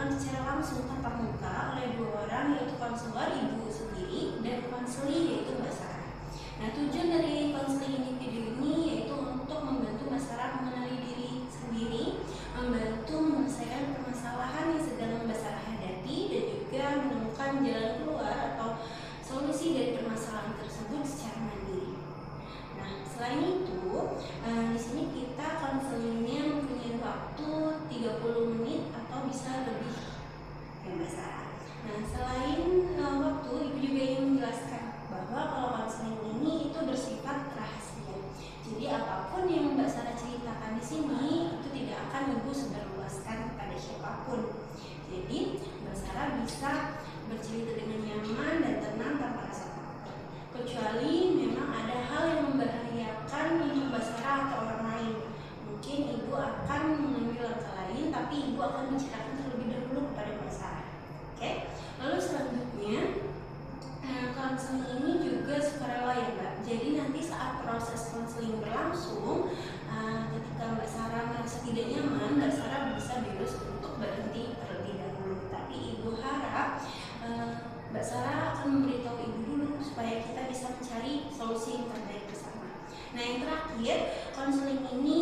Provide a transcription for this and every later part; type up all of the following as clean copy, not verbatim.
dilakukan secara langsung tatap muka oleh dua orang, yaitu konselor ibu sendiri dan konseli yaitu Mbak Sarah. Nah, tujuan dari konseling individu ini yaitu untuk membantu Mbak Sarah mengenali diri sendiri, membantu menyelesaikan permasalahan yang sedang Mbak Sarah hadapi, dan juga menemukan jalan keluar atau solusi dari permasalahan tersebut secara mandiri. Nah, selain itu, di sini kita konselingnya mempunyai waktu 30 menit atau bisa lebih, ya Mbak Sarah. Nah, selain waktu, Ibu juga ingin menjelaskan bahwa kalau konseling ini itu bersifat rahasia. Jadi apapun yang Mbak Sarah ceritakan di sini itu tidak akan Ibu sebarluaskan kepada siapapun. Jadi Mbak Sarah bisa bercerita dengan nyaman dan tenang tanpa rasa takut. Kecuali memang ada hal yang membahayakan untuk Mbak Sarah atau orang lain. Mungkin Ibu akan mengambil langkah lain, tapi Ibu akan bicarakan terlebih dahulu kepada Mbak Sarah. Oke? Lalu selanjutnya, konseling ini juga sukarela ya Mbak. Jadi nanti saat proses konseling berlangsung, ketika Mbak Sarah merasa tidak nyaman, Mbak Sarah bisa bebas untuk berhenti terlebih dahulu. Tapi Ibu harap Mbak Sarah akan memberitahu Ibu dulu supaya kita bisa mencari solusi yang terbaik bersama. Nah, yang terakhir, konseling ini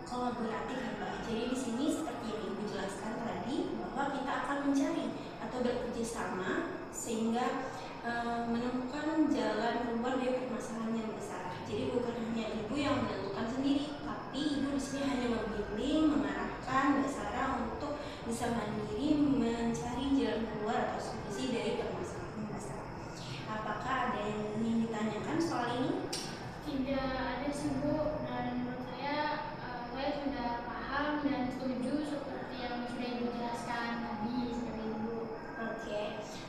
kolaboratif ya Mbak. Jadi di sini seperti yang Ibu jelaskan tadi, bahwa kita akan mencari atau bekerja sama sehingga menemukan jalan keluar dari permasalahan yang Mbak Sarah. Jadi bukan hanya Ibu yang menentukan sendiri, tapi Ibu di sini hanya membimbing, mengarahkan Mbak Sarah untuk bisa mandiri mencari jalan keluar atau solusi dari permasalahan Mbak Sarah. Apakah ada yang ingin ditanyakan soal ini? Tidak ada sih Bu, dan menurut saya sudah paham dan setuju seperti yang sudah Ibu jelaskan tadi seperti itu. Oke,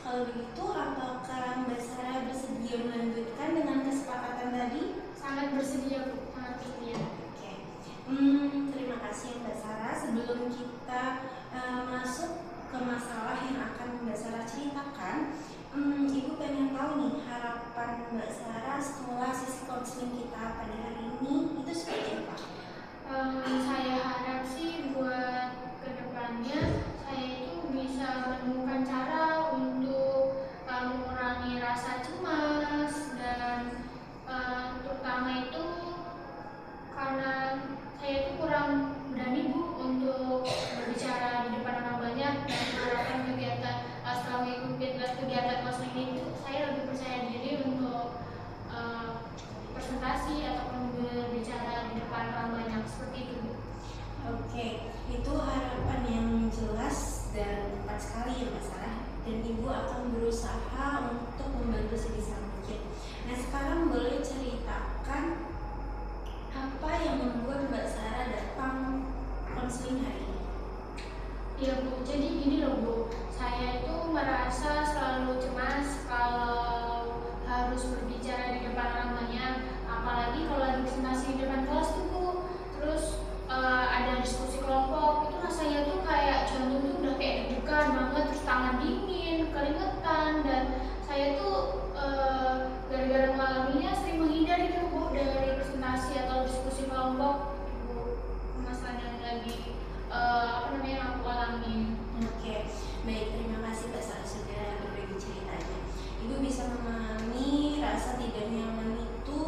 kalau begitu apakah Mbak Sarah bersedia melanjutkan dengan kesepakatan tadi? Sangat bersedia Bu, sangat bersedia. Oke, terima kasih Mbak Sarah. Sebelum kita masuk ke masalah yang akan Mbak Sarah ceritakan, Ibu pengen tahu nih harapan Mbak Sarah setelah sesi konseling kita pada hari ini itu seperti apa? Saya harap sih buat kedepannya saya itu bisa menemukan cara untuk mengurangi rasa cemas dan terutama itu karena saya itu kurang berani Bu untuk berbicara di depan orang banyak, dan mengharapkan kegiatan setelah mengikuti kegiatan konseling ini saya lebih percaya diri untuk presentasi ataupun berbicara di depan orang banyak seperti itu Bu. Oke, itu harapan yang jelas dan tepat sekali ya Mbak Sarah, dan Ibu akan berusaha untuk membantu sebisa mungkin. Nah, sekarang boleh ceritakan apa yang membuat Mbak Sarah datang konseling hari ini? Iya Bu, jadi gini loh Bu, saya itu merasa selalu cemas kalau harus berbicara di depan orang banyak, apalagi kalau lagi presentasi di depan kelas tuh Bu. Terus ada diskusi kelompok, itu rasanya tuh kayak jantung tuh udah kayak deg-degan banget, terus tangan dingin, keringetan, dan saya tuh gara-gara mengalaminya sering menghindar gitu Bu dari presentasi atau diskusi kelompok Bu, masalah yang lagi aku alami. Oke, baik, terima kasih Mbak Sarah sudah berbagi ceritanya. Ibu bisa memahami rasa tidak nyaman itu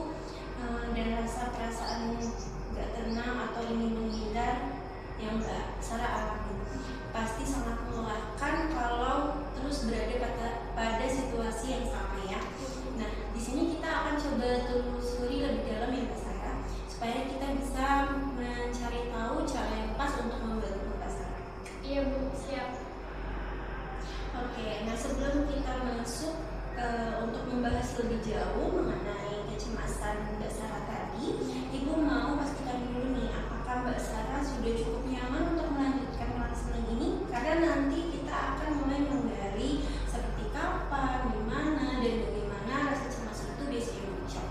dan rasa perasaan gak tenang atau ingin menghindar yang Mbak Sarah alami. Pasti sangat melelahkan kalau terus berada pada situasi yang sama ya. Nah, di sini kita akan coba telusuri lebih dalam ya Mbak Sarah, supaya kita bisa mencari tahu cara yang pas untuk membantu Mbak Sarah. Iya Bu, siap. Oke, nah sebelum kita masuk untuk membahas lebih jauh mengenai kecemasan Mbak Sarah tadi, Ibu mau pastikan dulu nih apakah Mbak Sarah sudah cukup nyaman untuk melanjutkan konseling ini, karena nanti kita akan mulai menggali seperti kapan, di mana, dan bagaimana rasa cemas itu biasanya muncul.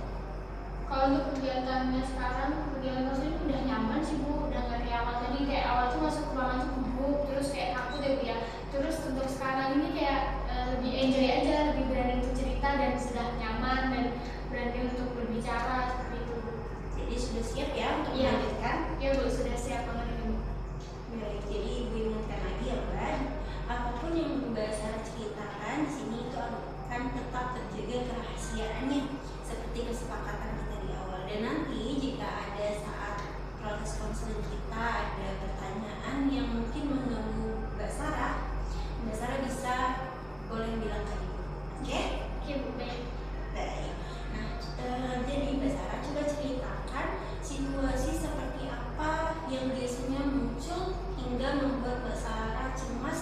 Kalau untuk kegiatannya sekarang, kegiatan konseling udah nyaman sih Bu, udah dari awal tadi kayak awal tuh masuk ke ruangan tuh gugup, terus kayak takut ya Bu ya. Terus untuk sekarang ini kayak lebih enjoy aja, lebih berani untuk cerita dan sudah nyaman dan berani untuk berbicara seperti itu Bu. Jadi sudah siap ya untuk melanjutkan? Iya Bu, sudah siap banget ini Bu. Baik, jadi Ibu ingatkan lagi ya Mbak,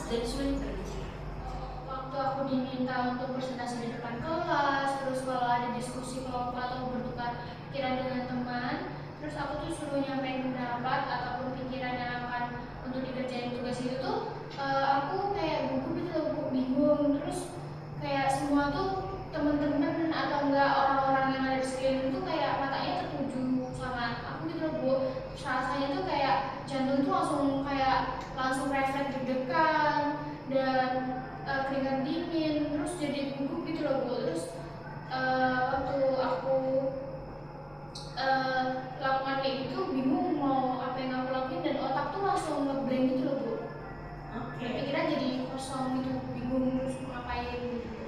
dan sulit berbicara? Waktu aku diminta untuk presentasi di depan kelas, terus kalau ada diskusi kelompok atau bertukar pikiran dengan teman, terus aku tuh suruh nyampein pendapat ataupun pikiran yang akan untuk dikerjain tugas itu tuh aku kayak gugup gitu loh, Bu, bingung. Terus kayak semua tuh temen-temen atau enggak orang-orang yang ada di sekeliling tuh kayak matanya tertuju sama aku gitu loh, Bu. Terus rasanya tuh kayak jantung tuh langsung refleks deg-degan dan keringat dingin, terus jadi gugup gitu loh, Bu. Terus waktu aku lakukan kayak gitu bingung mau apa yang aku lakuin dan otak tuh langsung ngeblank gitu loh, Bu. Pikiran jadi kosong gitu, bingung terus mau ngapain gitu.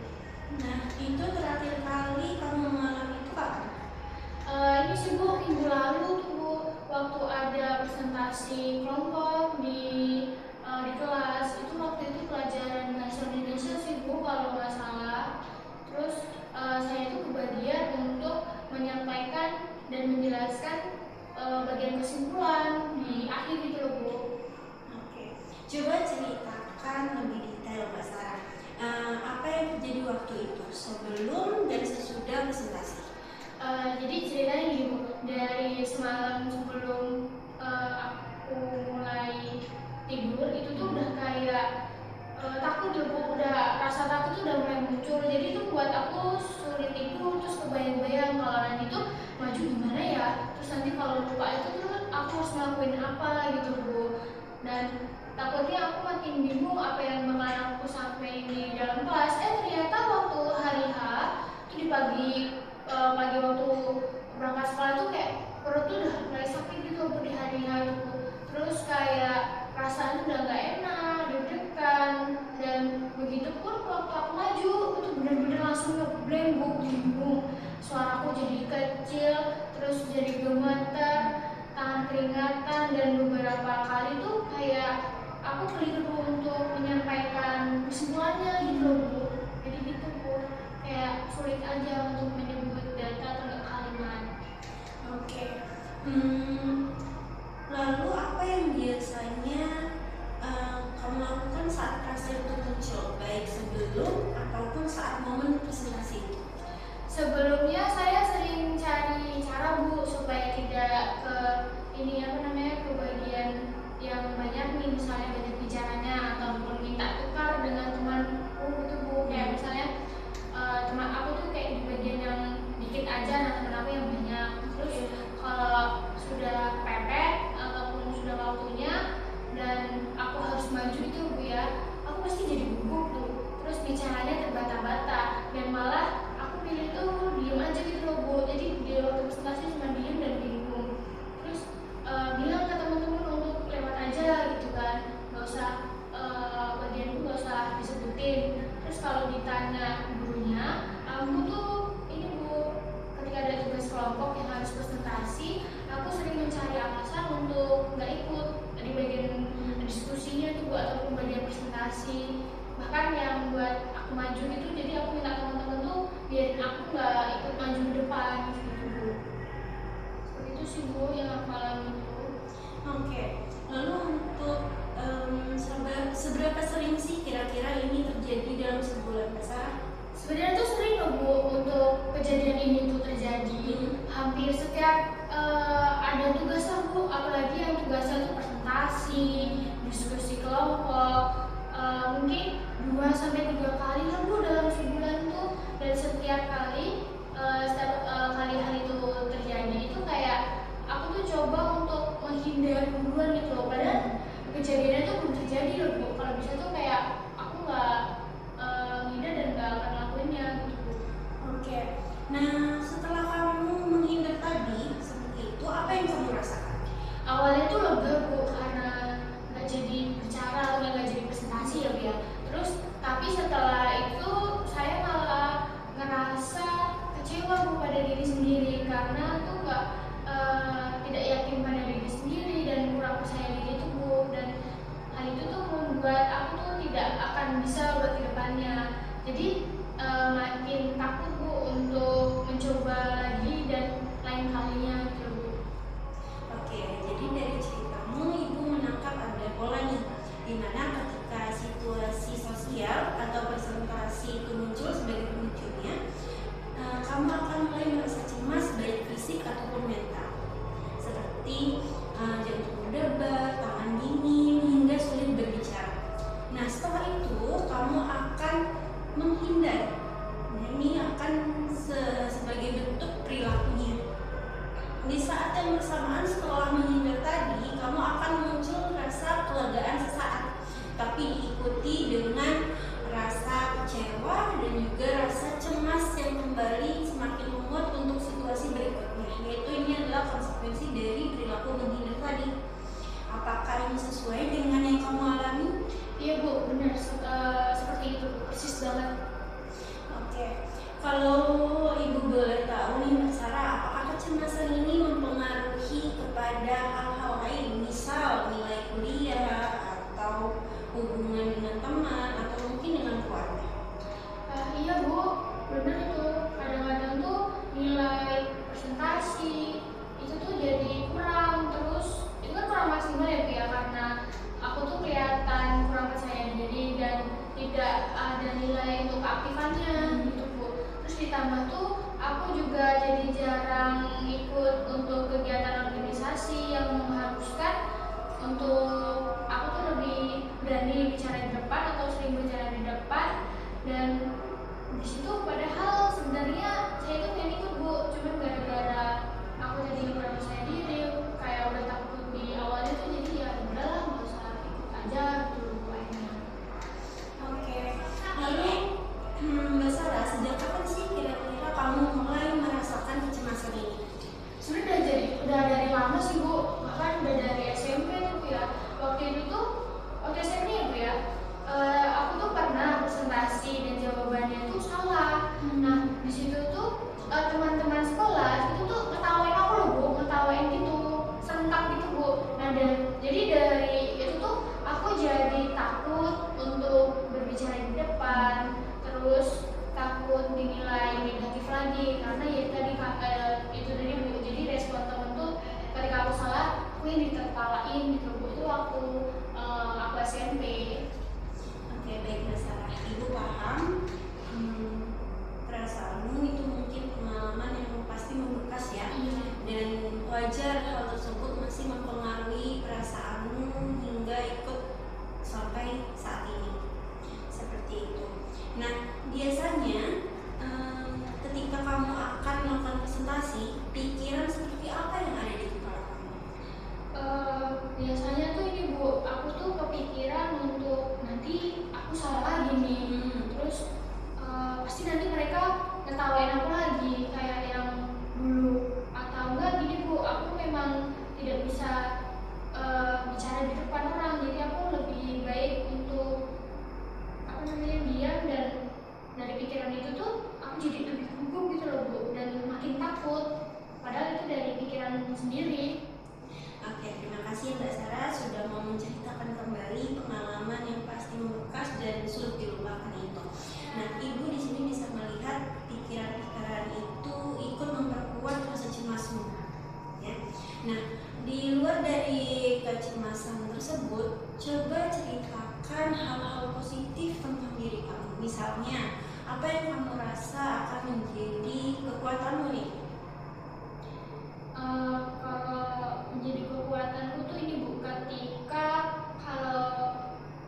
Nah, itu terakhir kali kamu mengalami itu kapan? Ini sih, Bu, minggu lalu tuh, Bu, waktu ada presentasi kelompok di kelas. Itu waktu itu pelajaran bahasa Indonesia sih, Bu, kalau nggak salah. Terus saya itu kebagian untuk menyampaikan dan menjelaskan bagian kesimpulan di akhir gitu loh, Bu. Coba ceritakan lebih detail, Mbak Sarah. Apa yang terjadi waktu itu sebelum dan sesudah presentasi? Jadi ceritanya gini, Bu, dari semalam sebelum aku mulai tidur itu tuh udah kayak takut ya, Bu, udah rasa takut tuh udah mulai muncul. Jadi itu buat aku sulit tidur, terus kebayang-bayang kalau nanti tuh maju gimana ya, terus nanti kalau lupa itu tuh aku harus ngelakuin apa gitu, Bu. Dan takutnya aku makin bingung apa yang bakal aku sampai di dalam kelas. Ternyata waktu hari H itu di pagi waktu berangkat sekolah tuh kayak perut tuh udah mulai sakit gitu, Bu, di hari H itu. Terus kayak rasanya udah gak enak, deg-degan, dan begitu pun waktu aku maju itu bener-bener langsung ngeblank, Bu, bingung. Suaraku jadi kecil, terus jadi gemeter, tangan keringatan, dan beberapa kali tuh kayak aku keliru untuk menyampaikan kesimpulannya gitu loh, Bu. Jadi gitu, Bu, kayak sulit aja untuk menyebut data atau kalimat. Lalu apa yang biasanya kamu lakukan saat rasa itu muncul, baik sebelum ataupun saat momen presentasi itu? Sebelumnya saya sering cari cara, Bu, supaya tidak ke ke bagian yang banyak nih, misalnya banyak bicaranya ataupun minta tukar dengan temanku gitu, Bu. Kayak misalnya teman aku tuh kayak di bagian yang dikit aja, nah teman aku yang banyak. Terus kalau sudah pepet ataupun sudah waktunya dan aku harus maju itu, Bu, ya, aku pasti jadi gugup tuh. Terus bicaranya terbata-bata dan malah aku pilih tuh diem aja gitu loh, Bu. Jadi di waktu presentasi cuma diem dan bingung. Terus bilang ke teman-teman untuk lewat aja gitu kan, nggak usah bagianku nggak usah disebutin. Terus kalau ditanya gurunya, aku tuh ini, Bu, ketika ada tugas kelompok yang harus presentasi, aku sering mencari alasan untuk nggak ikut di bagian diskusinya tuh, Bu, ataupun bagian presentasi. Bahkan yang buat aku maju itu, jadi aku minta teman-teman tuh biarin aku nggak ikut maju ke depan gitu, Bu. Seperti itu sih, Bu, yang aku alami itu. Lalu untuk seberapa sering sih kira-kira ini terjadi dalam sebulan, Mbak Sarah? Sebenarnya tuh sering loh, Bu, untuk kejadian ini tuh terjadi. Hampir setiap ada tugas lah, Bu, apalagi yang tugasnya tuh presentasi, diskusi kelompok, mungkin 2-3 kali lah, Bu, dalam sebulan tuh. Dan setiap kali kali hal itu terjadi itu kayak aku tuh coba untuk menghindar duluan gitu loh, padahal kejadiannya tuh belum terjadi loh, Bu. Kalau bisa tuh kayak aku nggak menghindar dan nggak akan lakuinnya gitu. Nah, setelah kamu menghindar tadi seperti itu, apa yang kamu rasakan? Awalnya tuh lega, Bu, karena nggak jadi bicara atau nggak jadi presentasi ya, Bu, ya. Terus tapi setelah itu saya malah ngerasa kecewa, Bu, pada diri sendiri karena tuh tidak yakin pada diri sendiri dan kurang percaya diri tuh, Bu. Dan hal itu tuh membuat aku tuh tidak akan bisa buat ke depannya. Jadi makin takut, Bu, untuk mencoba lagi dan lain kalinya gitu, Bu. Jadi dari ceritamu, Ibu menangkap ada pola nih, dimana ketika situasi frustasi itu muncul sebagai pemicunya, kamu akan mulai merasa cemas baik fisik ataupun mental, seperti jantung berdebar, tangan dingin, hingga sulit berbicara. Nah, setelah itu kamu akan menghindar. Nah, ini akan sebagai bentuk perilakunya. Di saat yang bersamaan setelah menghindar tadi, kamu akan muncul rasa kelegaan sesaat, tapi diikuti dengan rasa kecewa dan juga rasa cemas yang kembali semakin menguat untuk situasi berikutnya. Yaitu ini adalah konsekuensi dari perilaku menghindar tadi. Apakah ini sesuai dengan yang kamu alami? Iya Bu, benar, seperti itu, persis banget. Oke, kalau Ibu boleh tahu nih Mbak Sarah, apakah kecemasan ini mempengaruhi kepada hal-hal lain, misal nilai kuliah atau hubungan dengan teman atau mungkin dengan keluarga? Iya Bu, benar itu. Kadang-kadang tuh nilai presentasi itu tuh jadi kurang, terus itu kan kurang maksimal ya Bu ya, karena aku tuh kelihatan kurang percaya diri dan tidak ada nilai untuk keaktifannya gitu Bu. Terus ditambah tuh aku juga jadi jarang ikut untuk kegiatan organisasi yang mengharuskan untuk aku tuh lebih berani bicara di depan atau sering bicara di depan. Dan di situ padahal sebenarnya saya itu pengen ikut Bu, cuman gara-gara aku jadi kurang percaya diri, kayak udah takut di awalnya tuh, jadi ya udahlah nggak usah ikut aja gitu akhirnya. Oke, lalu Mbak Sarah, sejak kapan sih kira-kira kamu mulai merasakan kecemasan ini? Sebenarnya udah dari lama sih Bu, bahkan udah dari SMP tuh Bu ya. Waktu SMP ya Bu ya, aku tuh pernah presentasi dan jawabannya tuh salah. Nah di situ tuh teman-teman sekolah itu tuh ngetawain aku loh Bu, ngetawain gitu, serentak gitu Bu. Nah jadi dari itu tuh aku jadi takut untuk berbicara di depan, terus takut dinilai negatif lagi, karena ya tadi itu tadi Bu, jadi respon temen tuh ketika aku salah, aku yang ditertawain gitu Bu. Itu waktu aku SMP. Oke, baik Mbak Sarah, Ibu paham. Perasaanmu itu mungkin pengalaman yang pasti membekas ya. Dan wajar hal tersebut masih mempengaruhi perasaanmu hingga ikut sampai saat ini. Seperti itu. Nah, biasanya ketika kamu akan melakukan presentasi, pikiran seperti apa yang ada di kepala kamu? Biasanya tuh ini Bu, aku tuh kepikiran untuk nanti aku salah lagi nih. Terus pasti nanti mereka ngetawain aku lagi kayak yang dulu, atau enggak gini Bu, aku memang tidak bisa bicara di depan orang, jadi aku lebih baik untuk diam, dan dari pikiran itu tuh aku jadi lebih gugup gitu loh Bu, dan makin takut, padahal itu dari pikiran sendiri. Oke, terima kasih Mbak Sarah sudah mau menceritakan kembali pengalaman yang pasti membekas dan sulit dilupakan itu. Nah, Ibu di sini bisa melihat pikiran-pikiran itu ikut memperkuat rasa cemasmu, ya. Nah, di luar dari kecemasan tersebut, coba ceritakan hal-hal positif tentang diri kamu. Misalnya, apa yang kamu rasa akan menjadi kekuatanmu nih? Kalau menjadi kekuatanku tuh ini Bu, ketika kalau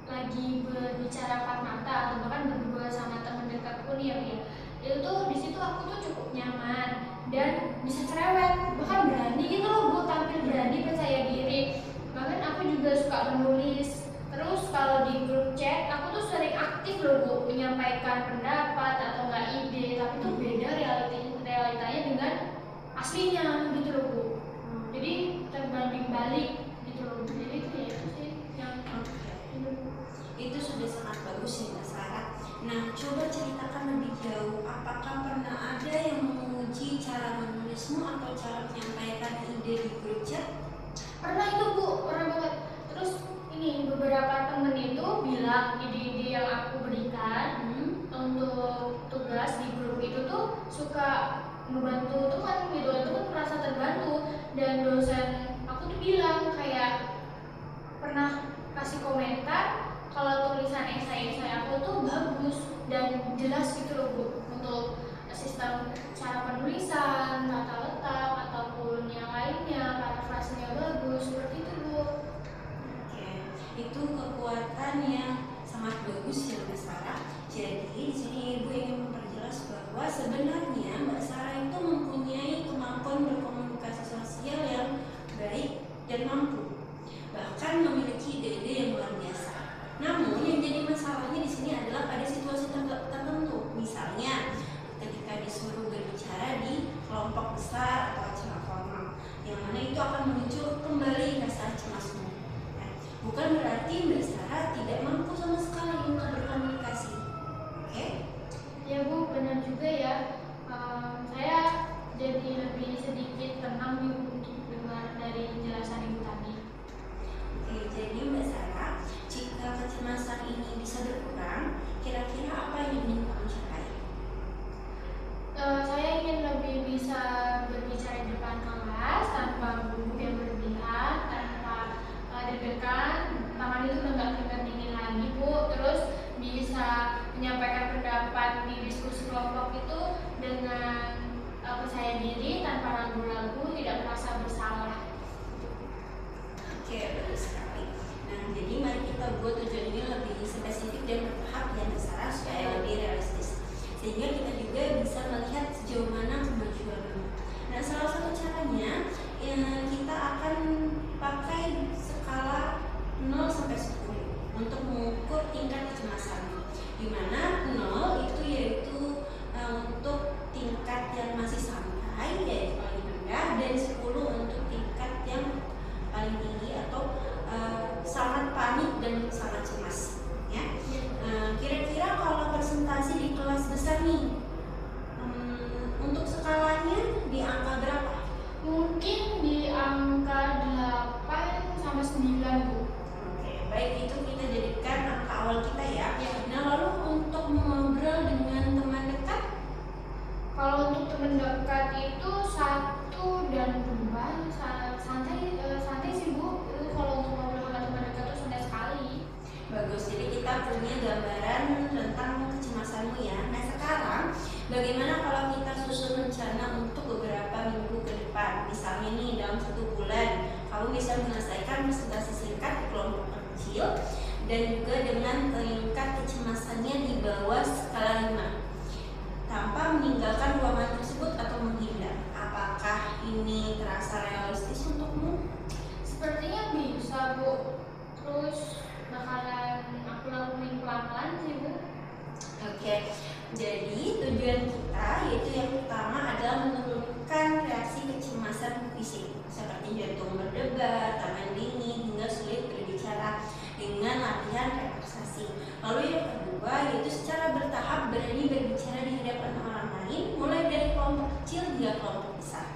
lagi berbicara empat mata atau bahkan berdua sama teman dekatku nih ya, itu tuh di situ aku tuh cukup nyaman dan bisa cerewet, bahkan berani gitu loh Bu, tampil berani, percaya diri. Bahkan aku juga suka menulis. Terus kalau di grup chat aku tuh sering aktif loh Bu, menyampaikan pendapat atau enggak ide, tapi tuh beda realitanya dengan aslinya gitu loh Bu. Jadi terbanding balik gitu loh. Jadi itu ya sih yang itu sudah sangat bagus ya Mbak Sarah. Nah, coba ceritakan lebih jauh, apakah pernah ada yang menguji cara menulismu atau cara menyampaikan ide di grup chat? Pernah itu Bu, pernah banget. Terus ini beberapa temen itu bilang ide-ide yang aku berikan untuk tugas di grup itu tuh suka membantu teman gitu, teman merasa terbantu. Dan dosen aku tuh bilang kayak pernah kasih komentar kalau tulisan esai aku tuh bagus dan kekuatan yang sangat bagus ya Mbak Sarah. Jadi di sini Ibu ingin memperjelas bahwa sebenarnya Mbak Sarah itu mempunyai kemampuan berkomunikasi sosial yang baik dan mampu, bahkan memiliki ide-ide yang luar biasa. Namun yang jadi masalahnya di sini adalah pada situasi tertentu, misalnya ketika disuruh berbicara di kelompok besar atau acara formal, yang mana itu akan muncul kembali rasa cemasmu. Bukan berarti Mbak Sarah tidak mampu sama sekali untuk berkomunikasi. Oke? Ya Bu, benar juga ya. Saya jadi lebih sedikit tenang nih untuk dengar dari penjelasan Ibu tadi. Oke, jadi Mbak Sarah, jika kecemasan ini bisa berkurang, kira-kira apa yang ingin kamu capai? Saya ingin lebih bisa berbicara di depan kelas tanpa gugup yang berlebihan, tanpa deg-degan, tangan itu nggak keringat dingin lagi Bu. Terus bisa menyampaikan pendapat di diskusi kelompok itu dengan percaya diri, tanpa ragu-ragu, tidak merasa bersalah. Oke, betul sekali. Nah, jadi mari kita buat tujuan ini lebih spesifik dan bertahap ya Mbak Sarah, supaya lebih realistis, sehingga kita juga bisa melihat sejauh mana kemajuanmu. Nah, salah satu caranya kita akan pakai skala 0 sampai 10 untuk mengukur tingkat kecemasan. Di mana 0 itu yaitu untuk tingkat yang masih santai, yaitu paling rendah, dan 10 untuk tingkat yang paling tinggi atau sangat panik dan sangat cemas. Ya, kira-kira kalau presentasi di kelas besar nih, untuk skalanya di angka berapa? Mungkin di angka 8 sampai 9 Bu. Oke, baik, itu kita jadikan angka awal kita ya. Nah, lalu untuk mengobrol dengan teman dekat? Kalau untuk teman dekat itu 1 dan 2 santai sih Bu. Itu kalau untuk ngobrol sama teman dekat itu santai sekali. Bagus, jadi kita punya gambaran tentang kecemasanmu ya. Nah, sekarang bagaimana kalau kita susun rencana untuk beberapa minggu ke depan? Misalnya nih, dalam 1 bulan kamu bisa menyelesaikan presentasi singkat di kelompok kecil dan juga dengan tingkat kecemasannya di bawah skala 5, tanpa meninggalkan ruangan tersebut atau menghindar. Apakah ini terasa realistis untukmu? Sepertinya bisa Bu. Terus bakalan aku lakuin pelan-pelan sih Bu. Oke, jadi tujuan kita yaitu yang pertama adalah menurunkan reaksi kecemasan fisik seperti jantung berdebar, tangan dingin, hingga sulit berbicara dengan latihan relaksasi. Lalu yang kedua yaitu secara bertahap berani berbicara di hadapan orang lain, mulai dari kelompok kecil hingga kelompok besar.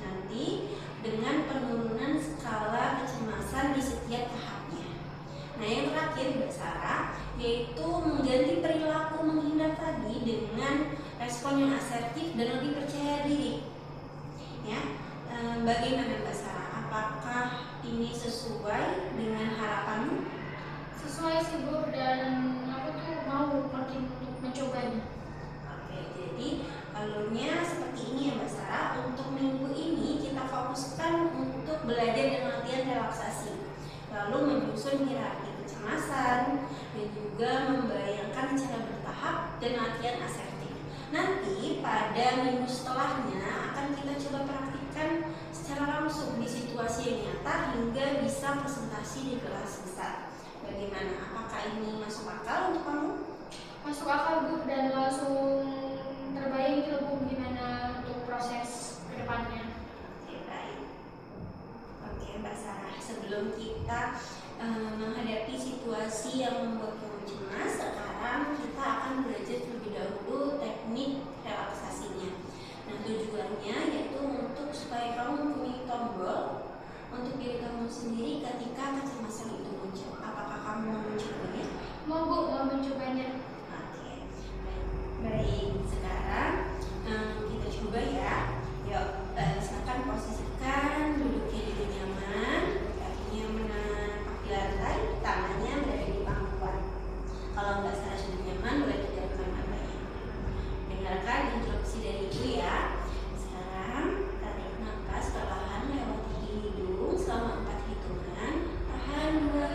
Nanti dengan penurunan skala kecemasan di setiap tahapnya. Nah, yang terakhir Mbak Sarah yaitu mengganti perilaku menghindar tadi dengan respon yang asertif dan lebih percaya diri. Ya, bagaimana Mbak Sarah? Apakah ini sesuai dengan harapanmu? Sesuai sih Bu, dan aku tuh mau makin untuk mencobanya. Oke, jadi alurnya seperti ini ya Mbak Sarah. Untuk minggu ini kita fokuskan untuk belajar dan latihan relaksasi, lalu menyusun hierarki kecemasan, dan juga membayangkan cara bertahap dan latihan asertif. Nanti pada minggu setelahnya akan kita coba praktikkan secara langsung di situasi yang nyata hingga bisa presentasi di kelas besar. Bagaimana? Apakah ini masuk akal untuk kamu? Masuk akal Bu, dan langsung terbayang gitu Bu gimana untuk proses kedepannya. Oke, baik. Oke Mbak Sarah, sebelum kita menghadapi situasi yang membuat kamu cemas, sekarang kita akan belajar terlebih dahulu teknik relaksasinya. Nah, tujuannya yaitu untuk supaya kamu mempunyai tombol untuk diri kamu sendiri ketika kecemasan itu muncul. Apakah kamu mau mencobanya? Mau Bu, mau mencobanya. Oke, baik. Sekarang kita coba ya. Yuk, silakan posisikan duduknya di nyaman, kakinya menapak di lantai, tangannya berada di pangkuan. Kalau nggak salah sudah nyaman, boleh tidak kemana-mana. Dengarkan instruksi dari Ibu ya. Sekarang tarik nafas perlahan lewat hidung selama 4 hitungan. Tahan 2,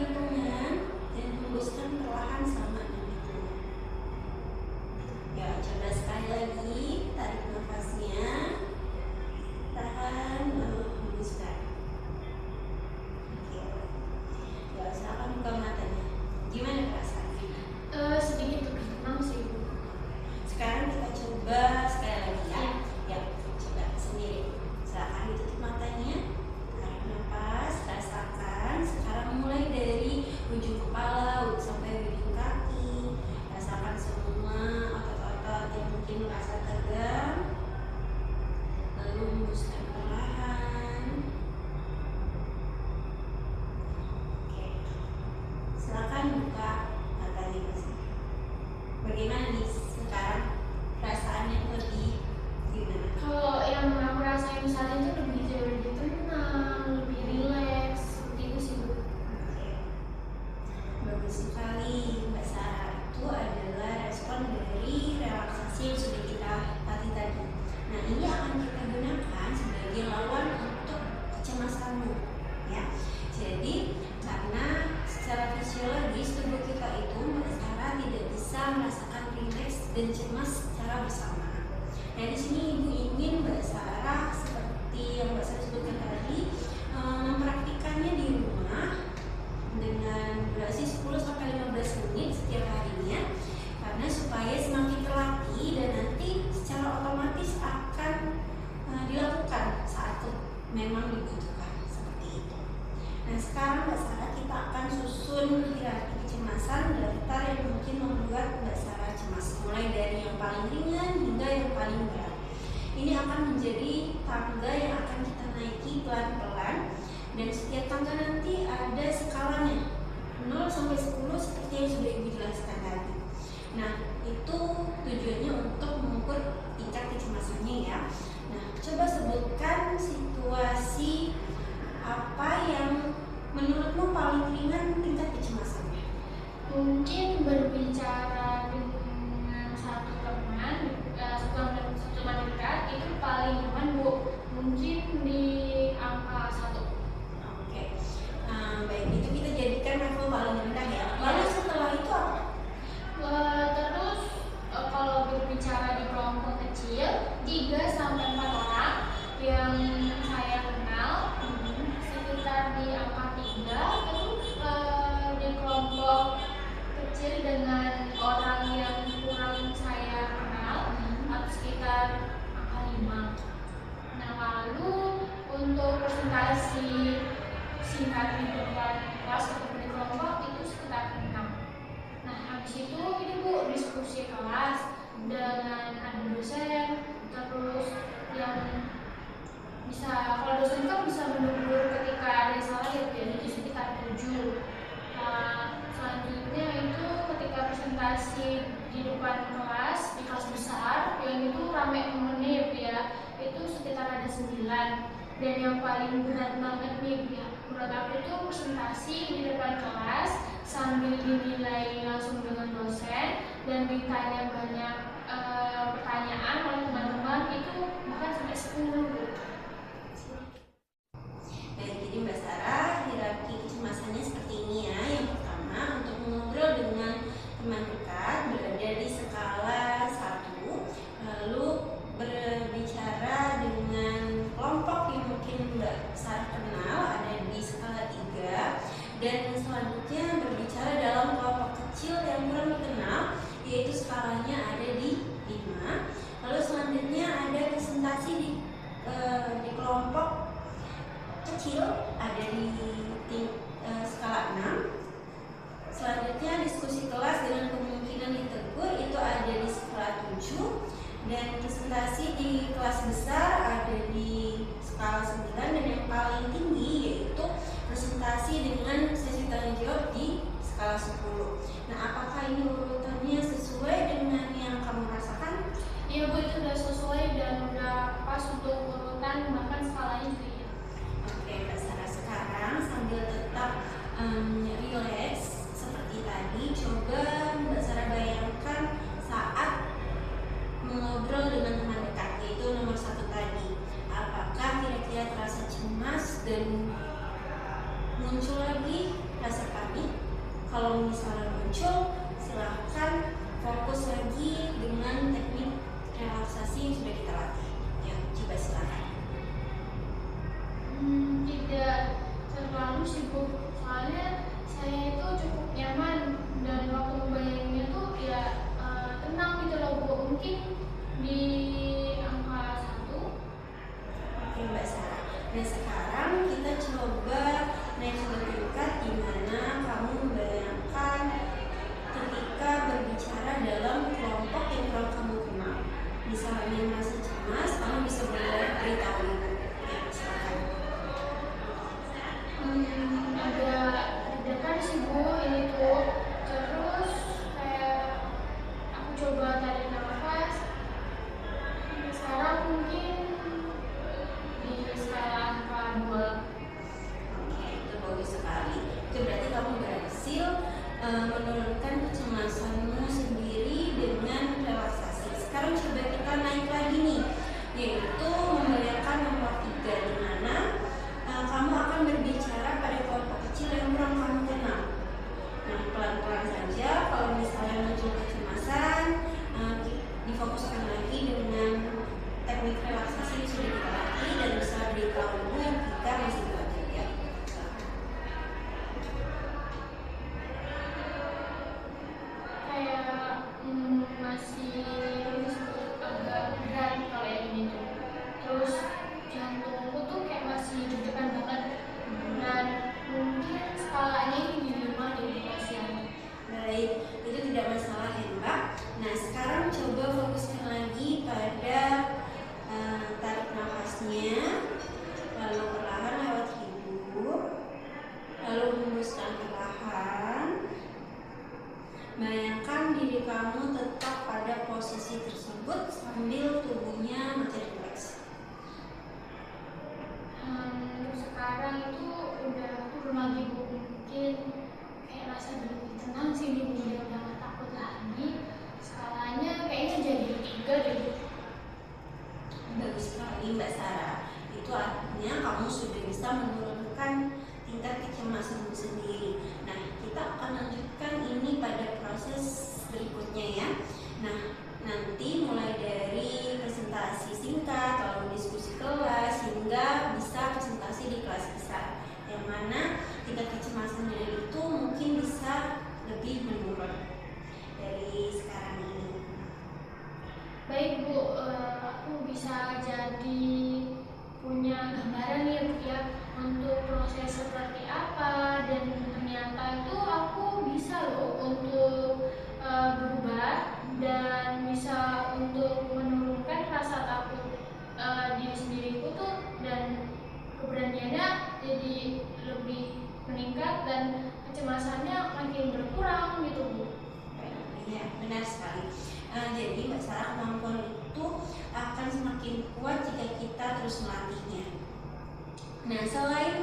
buka matanya Mas. Bagaimana nih sekarang perasaannya lebih gimana? Kalau yang aku rasain saat itu lebih jauh lebih tenang, lebih rileks, seperti itu sih Bu. Oke. Bagus sekali Mbak Sarah. Itu adalah respon dari relaksasi yang sudah kita latih tadi. Nah, ini akan kita gunakan sebagai lawan untuk kecemasanmu, ya. Jadi karena secara fisiologis tubuh kita itu Mbak Sarah tidak bisa merasakan rileks dan cemas secara bersamaan. Nah, di sini Ibu ingin Mbak Sarah seperti yang Mbak Sarah sebutkan tadi mempraktikannya di rumah dengan durasi 10-15 menit setiap harinya, karena supaya semakin terlatih dan nanti secara otomatis akan dilakukan saat memang dibutuhkan seperti itu. Nah, sekarang Mbak Sarah kita akan susun hierarki kecemasan daftar yang mungkin membuat Mbak Sarah cemas, mulai dari yang paling ringan hingga yang paling berat. Ini akan menjadi tangga yang akan kita naiki pelan-pelan, dan setiap tangga nanti ada skalanya 0 sampai 10 seperti yang sudah Ibu jelaskan tadi. Nah, itu tujuannya untuk mengukur tingkat kecemasannya ya. Nah, coba sebutkan situasi apa yang menurutmu paling ringan tingkat kecemasannya. Mungkin berbicara dengan satu teman dekat itu paling aman Bu. Mungkin di angka 1. Oke. Baik, itu kita jadikan level paling rendah ya. Lalu setelah itu apa? Terus kalau berbicara di kelompok kecil 3-4 orang yang saya kenal sekitar di angka 3. Terus di kelompok kecil dengan orang yang kurang saya kenal sekitar angka 5. Nah, lalu untuk presentasi singkat di depan kelas atau di kelompok itu sekitar 6. Nah, habis itu ini Bu diskusi kelas dengan ada dosen, terus yang bisa, kalau dosen kan bisa menegur ketika ada yang salah ya, jadi sekitar 7. Nah, selanjutnya itu ketika presentasi di depan kelas, di kelas besar, yang itu rame menit ya, itu sekitar ada 9. Dan yang paling berat banget nih ya, menurut aku itu presentasi di depan kelas sambil dinilai langsung dengan dosen dan ditanya banyak pertanyaan oleh teman-teman, itu bahkan sampai 10. Baik, jadi Mbak Sarah, hierarki kecemasannya seperti ini ya. Yang pertama, untuk mengobrol dengan teman dekat berada di skala 1, lalu berbicara dengan kelompok yang mungkin Mbak Sarah kenal ada di skala 3, dan selanjutnya berbicara dalam kelompok kecil yang kurang dikenal yaitu skalanya ada di 5. Lalu selanjutnya ada presentasi di kelompok kecil ada di skala 6. Selanjutnya diskusi kelas dengan kemungkinan ditegur itu ada di skala 7, dan presentasi di kelas besar ada di skala 9, dan yang paling tinggi yaitu presentasi dengan sesi tanya jawab di skala 10. Nah, apakah ini urutannya sesuai dengan yang kamu rasakan? Iya Bu, itu udah sesuai dan udah pas untuk urutan, bahkan skalanya juga ya. Oke, Mbak Sarah, sekarang sambil tetap relax seperti tadi, coba Mbak Sarah bayangkan saat mengobrol dengan teman dekat, yaitu nomor 1 tadi. Apakah kira-kira terasa cemas dan muncul lagi rasa panik? Kalau misalnya muncul, silahkan fokus lagi dengan teknik relaksasi yang sudah kita latih. Ya, coba silahkan. Tidak terlalu sibuk, soalnya saya itu cukup nyaman dan waktu membayanginnya tuh ya tenang gitu loh Bu. Mungkin di angka 1. Oke Mbak Sarah. Nah, sekarang kita coba naik ke tingkat di mana kamu membayangkan menurunkan kecemasanmu sendiri dengan relaksasi. Sekarang coba kita naik lagi nih, yaitu membayangkan nomor 3, di mana kamu akan berbicara pada kelompok kecil yang kurang kamu kenal. Nah, pelan-pelan saja, kalau misalnya muncul kecemasan, difokuskan lagi dengan teknik relaksasi yang sudah kita latih dan bisa beritahu ibu jika masih belajar ya. Masih agak berat kalau yang ini tuh. Terus jantungku tuh kayak masih deg-degan banget. Dan mungkin skalanya ini di 5 deh kasihan. Baik, itu tidak masalah ya Mbak. Nah, sekarang coba fokuskan lagi pada tarik nafasnya, lalu perlahan lewat hidung, lalu hembuskan perlahan. Bayangkan diri kamu tetap pada posisi tersebut sambil tubuhnya makin rileks. Sekarang itu udah turun lagi Bu, mungkin kayak rasa lebih tenang sih Bu, udah gak takut lagi. Skalanya kayaknya jadi 3 deh Bu. Bagus sekali Mbak Sarah. Itu artinya kamu sudah bisa menurunkan tingkat kecemasanmu sendiri. Nah, kita akan lanjutkan ini pada proses berikutnya ya. Nah, nanti mulai dari presentasi singkat, lalu diskusi kelas, hingga bisa presentasi di kelas besar, yang mana tingkat kecemasannya itu mungkin bisa lebih menurun dari sekarang ini. Baik Bu, aku bisa jadi punya gambaran nih Bu ya, untuk proses seperti apa, dan ternyata itu aku bisa loh untuk berubah dan bisa untuk menurunkan rasa takut diri sendiriku tuh, dan keberaniannya jadi lebih meningkat dan kecemasannya makin berkurang gitu Bu. Iya, benar sekali. Jadi Mbak Sarah, kemampuan itu akan semakin kuat jika kita terus melatihnya. Nah, selain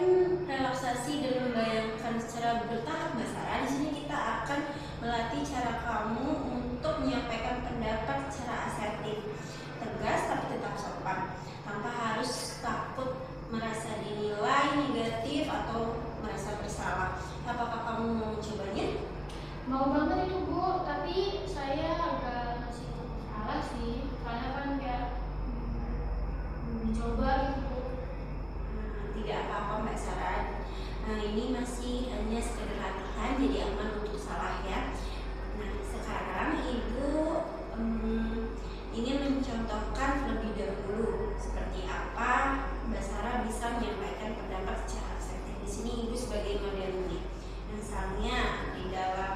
relaksasi dan membayangkan secara bertahap Mbak Sarah, di sini kita akan melatih cara kamu untuk menyampaikan pendapat secara asertif, tegas tapi tetap sopan, tanpa harus takut merasa dinilai negatif atau merasa bersalah. Apakah kamu mau mencobanya? Mau banget itu Bu, tapi saya agak masih salah sih, karena kan kayak mencoba gitu Bu. Tidak apa-apa Mbak Sarah. Ini masih hanya sekedar latihan, jadi aman untuk salah ya. Nah, sekarang Ibu ingin mencontohkan terlebih dahulu seperti apa Mbak Sarah bisa menyampaikan pendapat secara asertif. Di sini Ibu sebagai modelnya. Misalnya di dalam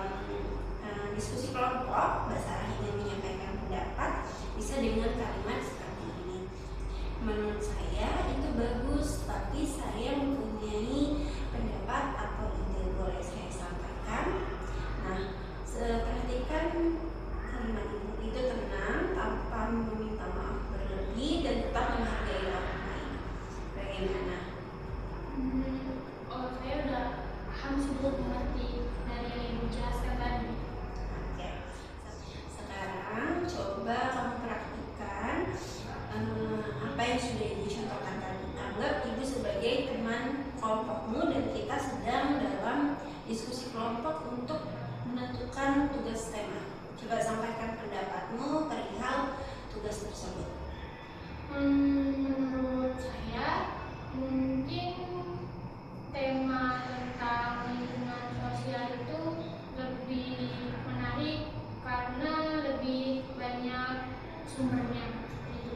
diskusi kelompok, Mbak Sarah ingin menyampaikan pendapat, bisa dengan kalimat seperti ini. Menurut saya itu bagus, tapi saya mempunyai pendapat atau ide, boleh saya sampaikan? Nah, perhatikan kalimat itu tenang, tanpa meminta maaf berlebih dan tetap menghargai orang lain. Bagaimana? Saya udah paham sih Bu, mengerti dari yang Ibu jelaskan tadi. Oke. Sekarang coba kamu praktikkan apa yang sudah Ibu contohkan tadi. Anggap Ibu sebagai teman kelompokmu dan kita sedang dalam diskusi kelompok untuk menentukan tugas tema. Coba sampaikan pendapatmu perihal tugas tersebut. Menurut saya mungkin tema tentang lingkungan sosial itu lebih menarik karena lebih banyak sumbernya gitu.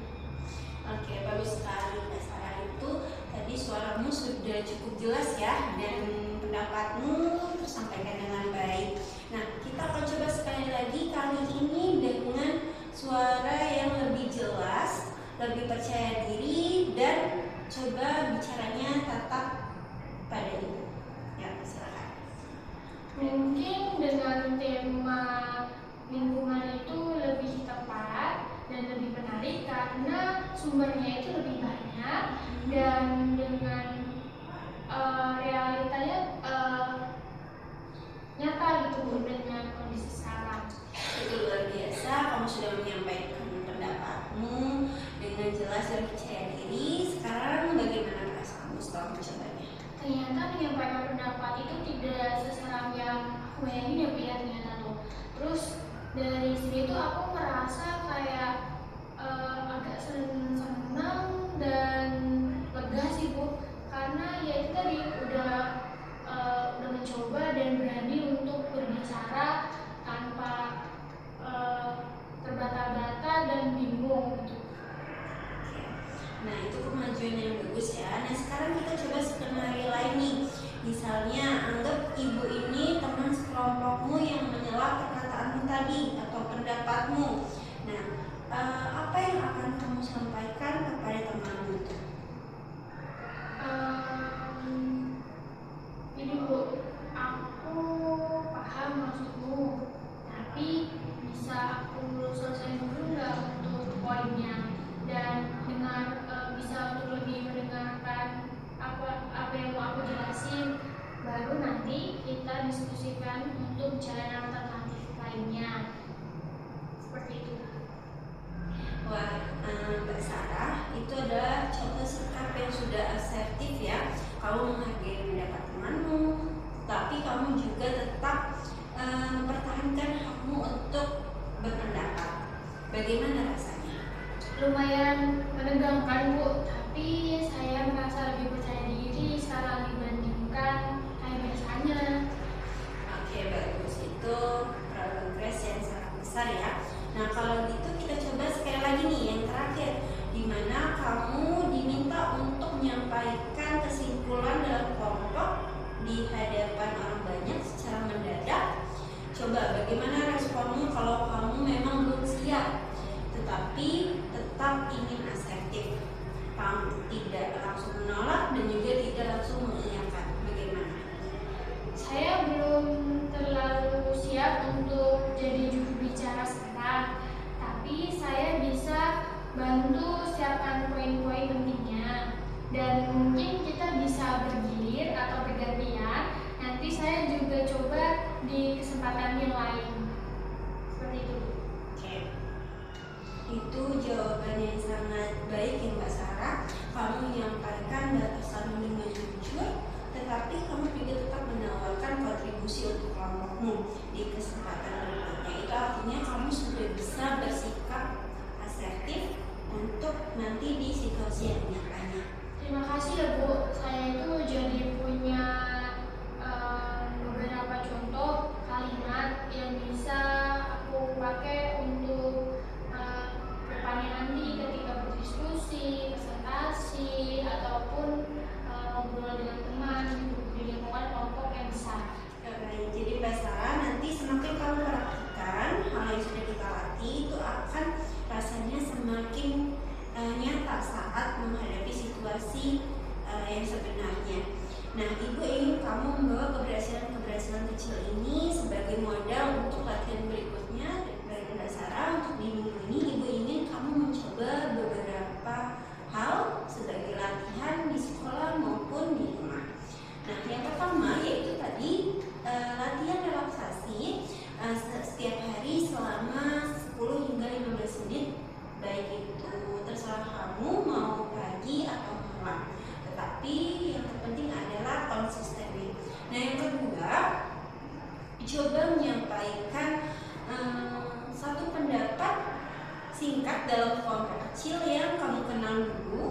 Oke, bagus sekali Mbak Sarah. Itu tadi suaramu sudah cukup jelas ya, dan pendapatmu tersampaikan dengan baik. Nah, kita akan coba sekali lagi kali ini dengan suara yang lebih jelas, lebih percaya diri, dan coba bicaranya tetap pada Ibu. Ya, silakan. Mungkin dengan tema lingkungan itu lebih tepat dan lebih menarik karena sumbernya itu lebih banyak, dan dengan realitanya nyata gitu Bu dengan kondisi sekarang. Itu luar biasa, kamu sudah menyampaikan pendapatmu dengan jelas dan percaya diri. Sekarang bagaimana perasaanmu setelah mencobanya? Ternyata menyampaikan pendapat itu tidak seseram yang aku bayangin ya Bu ya, ternyata tuh. Terus dari sini tuh aku merasa kayak agak senang dan lega sih Bu, karena ya itu tadi udah mencoba dan berani untuk berbicara tanpa terbata-bata dan bingung gitu. Nah, itu kemajuan yang bagus ya. Nah, sekarang kita coba skenario lain nih. Misalnya, anggap ibu ini teman sekelompokmu yang menyela perkataanmu tadi atau pendapatmu. Nah, apa yang akan kamu sampaikan kepada temanmu itu? Ini Bu, aku paham maksudmu, tapi bisa aku selesai dulu nggak untuk poinnya, dan bisa untuk lebih mendengarkan apa yang mau aku jelasin, baru nanti kita diskusikan untuk jalan alternatif lainnya. Seperti itu. Wah, Mbak Sarah, itu adalah contoh sikap yang sudah asertif ya. Kamu menghargai pendapat temanmu, tapi kamu juga tetap mempertahankan hakmu untuk berpendapat. Bagaimana rasanya? Lumayan menegangkan Bu, tapi saya merasa lebih percaya diri sekarang dibandingkan kayak biasanya. Oke, bagus. Itu progres yang sangat besar ya. Nah, kalau gitu kita coba sekali lagi nih yang terakhir, di mana kamu diminta untuk menyampaikan kesimpulan dalam kelompok di hadapan orang banyak secara mendadak. Coba bagaimana responmu kalau kamu memang belum siap, tetapi tetap ingin asertif. Kamu tidak langsung menolak dan juga tidak langsung mengiyakan. Bagaimana? Saya belum terlalu siap untuk jadi juru bicara sekarang, tapi saya bisa bantu siapkan poin-poin pentingnya, dan mungkin kita bisa bergilir atau bergantian. Nanti saya juga coba di kesempatan yang lain. Seperti itu. Oke. Itu jawaban yang sangat baik ya Mbak Sarah. Kamu menyampaikan batasan dengan jujur, tetapi kamu juga tetap menawarkan kontribusi untuk kelompokmu di kesempatan berikutnya. Itu artinya kamu sudah bisa bersikap asertif untuk nanti di situasi yang nyatanya. Terima kasih ya Bu, saya itu jadi punya beberapa contoh kalimat yang bisa aku pakai untuk depannya nanti ketika berdiskusi, presentasi, ataupun ngobrol dengan teman di lingkungan kelompok yang besar. Baik, jadi Mbak Sarah, nanti semakin kamu praktikkan hal yang sudah kita latih, itu akan rasanya semakin nyata saat menghadapi situasi yang sebenarnya. Nah, Ibu ingin kamu membawa keberhasilan-keberhasilan kecil ini sebagai modal untuk latihan berikutnya. Dari Mbak Sarah, untuk di minggu ini Ibu ingin kamu mencoba beberapa hal sebagai latihan di sekolah maupun di rumah. Nah, yang pertama yaitu tadi latihan relaksasi setiap hari selama 10 hingga 15 menit, baik itu terserah kamu mau pagi atau malam, tetapi yang terpenting adalah konsistensi. Nah, yang kedua, coba menyampaikan satu pendapat singkat dalam kelompok kecil yang kamu kenal dulu.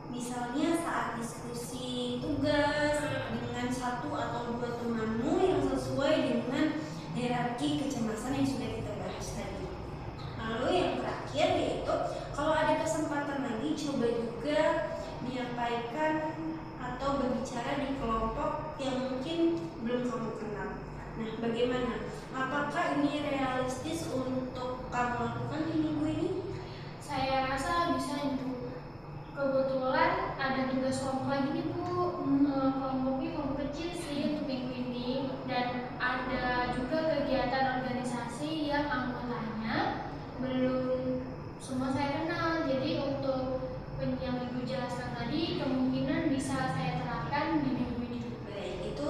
Misalnya saat diskusi tugas dengan satu atau dua temanmu yang sesuai dengan hierarki kecemasan yang sudah kita bahas tadi. Lalu yang terakhir yaitu kalau ada kesempatan lagi, coba juga menyampaikan atau berbicara di kelompok yang mungkin belum kamu kenal. Nah, bagaimana? Apakah ini realistis untuk kamu lakukan di minggu ini? Saya rasa bisa itu. Kebetulan ada tugas kelompok lagi nih Bu, kelompoknya kelompok kecil sih untuk minggu ini, dan ada juga kegiatan organisasi yang anggotanya belum semua saya kenal. Jadi untuk yang Ibu jelaskan tadi kemungkinan bisa saya terapkan di minggu ini. Baik, itu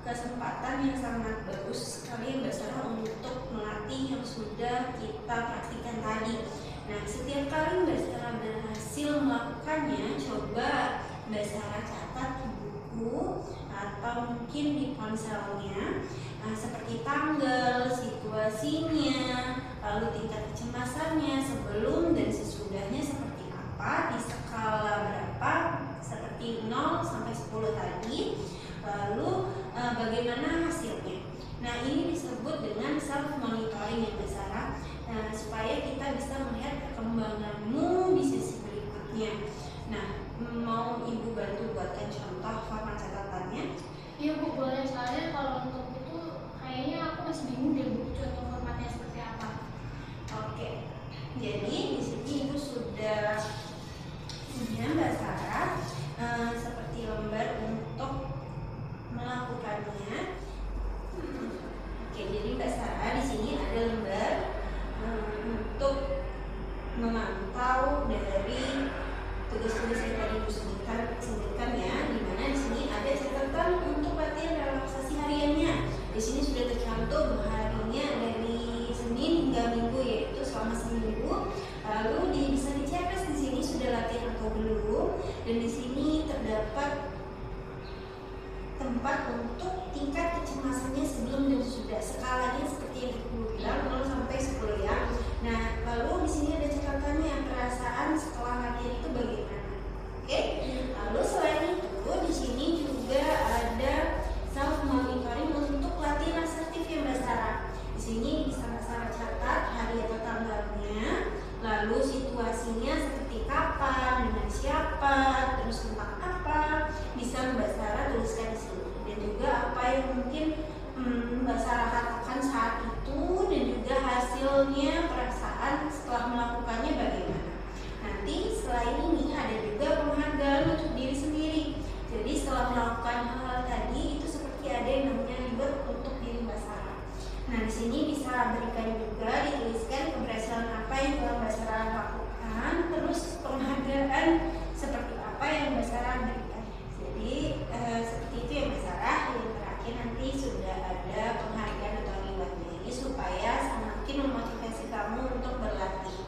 kesempatan kesempatan yang sangat bagus sekali Mbak Sarah untuk melatih yang sudah kita praktikkan tadi. Nah, setiap kali Mbak Sarah berhasil melakukannya, coba Mbak Sarah catat di buku atau mungkin di ponselnya, seperti tanggal, situasinya, lalu tingkat kecemasannya sebelum dan sesudahnya seperti apa, di skala berapa, seperti 0 sampai 10 tadi, lalu bagaimana hasilnya. Nah, ini disebut dengan self monitoring ya Mbak Sarah, supaya kita bisa melihat perkembanganmu di sesi berikutnya. Nah, mau Ibu bantu buatkan contoh format catatannya? Iya Bu, boleh. Soalnya kalau untuk itu kayaknya aku masih bingung deh Bu, contoh formatnya seperti apa. Oke, jadi di sini Ibu sudah punya Mbak Sarah seperti lembar untuk melakukannya. Oke, jadi Mbak Sarah di sini ada lembar untuk memantau dari tugas-tugas yang tadi Ibu sebutkan ya, dimana di sini ada catatan untuk latihan relaksasi hariannya. Di sini sudah tercantum harinya dari Senin hingga Minggu, yaitu selama seminggu. Lalu bisa dicek di sini sudah latihan atau belum, dan di sini terdapat tempat untuk tingkat kecemasannya sebelum dan sudah. Skalanya seperti yang Ibu bilang 0 sampai 10 ya. Nah, lalu di sini ada catatannya, perasaan setelah latihan itu bagaimana. Oke? Lalu selain itu di sini juga ada self monitoring untuk latihan asertif ya Mbak Sarah. Di sini bisa Mbak Sarah catat hari atau tanggalnya, lalu situasinya seperti kapan, dengan siapa, terus tentang apa, bisa Mbak Sarah tuliskan di sini. Dan juga apa yang mungkin Mbak Sarah katakan saat itu, dan juga hasilnya, perasaan setelah melakukannya bagaimana. Nanti selain ini ada juga penghargaan untuk diri sendiri. Jadi setelah melakukan hal tadi itu seperti ada yang namanya reward untuk diri Mbak Sarah. Nah, di sini bisa berikan juga dituliskan keberhasilan apa yang telah Mbak Sarah lakukan, terus penghargaan seperti apa yang Mbak Sarah berikan. Jadi seperti itu ya Mbak Sarah. Yang terakhir nanti sudah ada penghargaan atau rewardnya, ini supaya semakin memotivasi kamu untuk berlatih.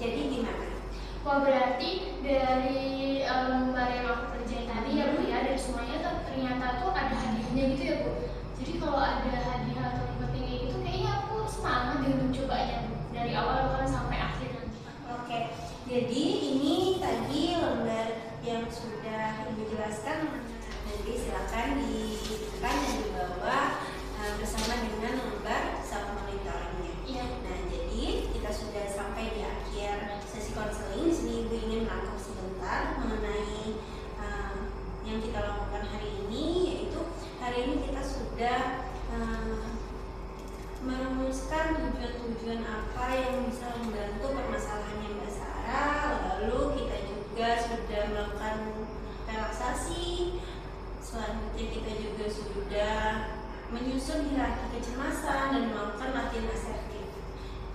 Jadi gimana? Wah, berarti dari lembar yang aku kerjain tadi ya Bu ya, dari semuanya ternyata tuh ada hadiahnya gitu ya Bu. Jadi kalau ada hadiah atau rewardnya kayak gitu, kayaknya aku semangat deh untuk cobanya Bu, dari awal sampai akhir nanti. Oke, jadi ini tadi lembar yang sudah Ibu jelaskan. Nanti silakan dibuka dan dibawa bersama dengan lembar self monitoringnya. Iya. Nah, jadi kita sudah sampai di akhir sesi konseling. Di sini Ibu ingin merangkum sebentar mengenai yang kita lakukan hari ini, yaitu hari ini kita sudah merumuskan tujuan-tujuan apa yang bisa membantu permasalahannya Mbak Sarah. Lalu kita juga sudah melakukan relaksasi. Selanjutnya kita juga sudah menyusun hierarki kecemasan dan melakukan latihan asertif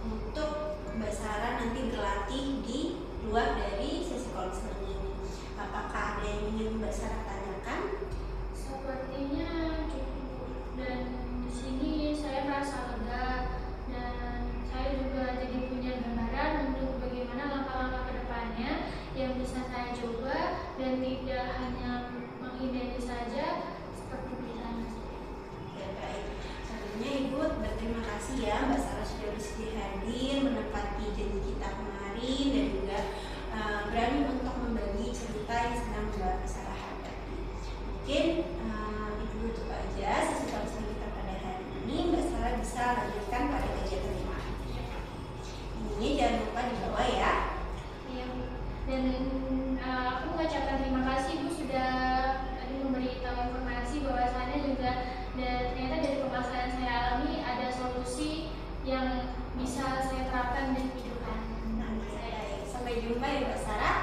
untuk Mbak Sarah nanti berlatih di luar dari sesi konseling ini. Apakah ada yang ingin Mbak Sarah tanyakan? Sepertinya cukup, dan di sini saya merasa lega, dan saya juga jadi punya gambaran untuk bagaimana langkah-langkah kedepannya yang bisa saya coba, dan tidak hanya menghindari saja seperti biasanya. Ya, baik. Sebelumnya Ibu berterima kasih ya Mbak Sarah sudah bersedia hadir, menepati janji kita kemarin, dan juga berani untuk membagi cerita yang sedang Mbak Sarah hadapi. Mungkin itu tutup aja sesi konseling kita pada hari ini. Mbak Sarah bisa lanjutkan pada kegiatan yang lain. Ini jangan lupa dibawa ya. Iya Bu. Dan aku mengucapkan terima kasih Bu sudah tadi memberitahu informasi bahwasannya juga ternyata dari permasalahan saya alami ada solusi yang bisa saya terapkan dan hidupkan. Sampai jumpa ya Mbak Sarah.